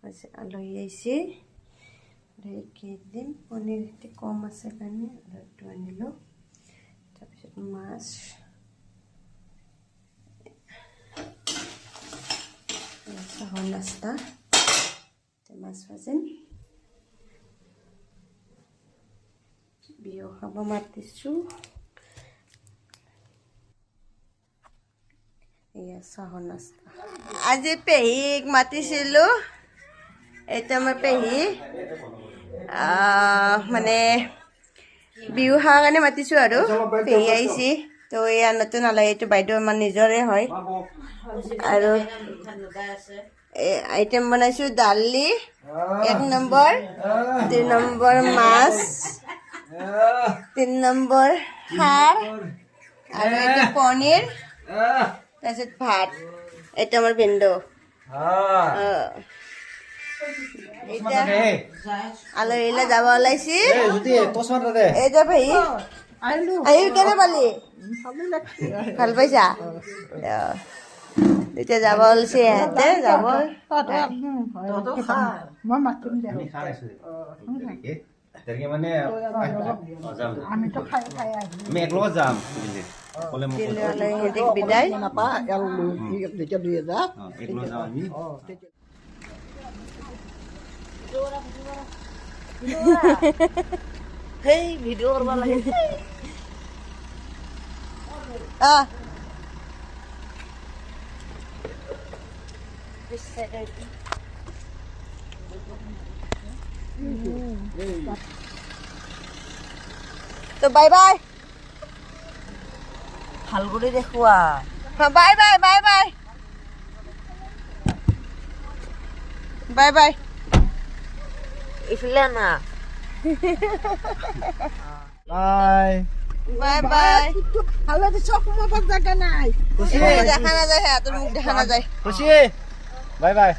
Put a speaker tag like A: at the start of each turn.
A: আজি আলহী আহিছে দিম পনীৰ কম আছে কাৰণে আলুটো আনিলোঁ তাৰপিছত মাছ চাহৰ নাস্তা মাছ ভাজিম বিহু খাব মাতিছোঁ এয়া চাহৰ নাস্তা আজি পেহীক মাতিছিলোঁ এইটো আমাৰ পেহী মানে বিহু খাৰ কাৰণে মাতিছোঁ আৰু পেহী আহিছে তো এয়া নতুন আলহী এইটো বাইদেউ আমাৰ নিজৰে হয় আৰু আইটেম বনাইছোঁ দালি 1 নম্বৰ 2 নম্বৰ মাছ 3 নম্বৰ খাৰ আৰু এইটো পনীৰ তাৰপিছত ভাত এইটো আমাৰ ভিনদেউ আলহীলৈ যাব ওলাইছি এই যে পেহী আহি কেনে পালি ভাল পাইছা এতিয়া যাব ওলাইছে ইহঁতে যাব বিদায়
B: Hey, video orang lagi.
A: তো bye bye
B: Hal gue deh kuah.
A: Bye bye bye bye bye bye
B: Iflana.
C: Bye.
A: Bye bye
B: Halo di sok mau pakai ganai.
C: Kusi.
A: দেখা না যায় হাতের মুখ দেখা না যায়
C: Kusi. Bye bye.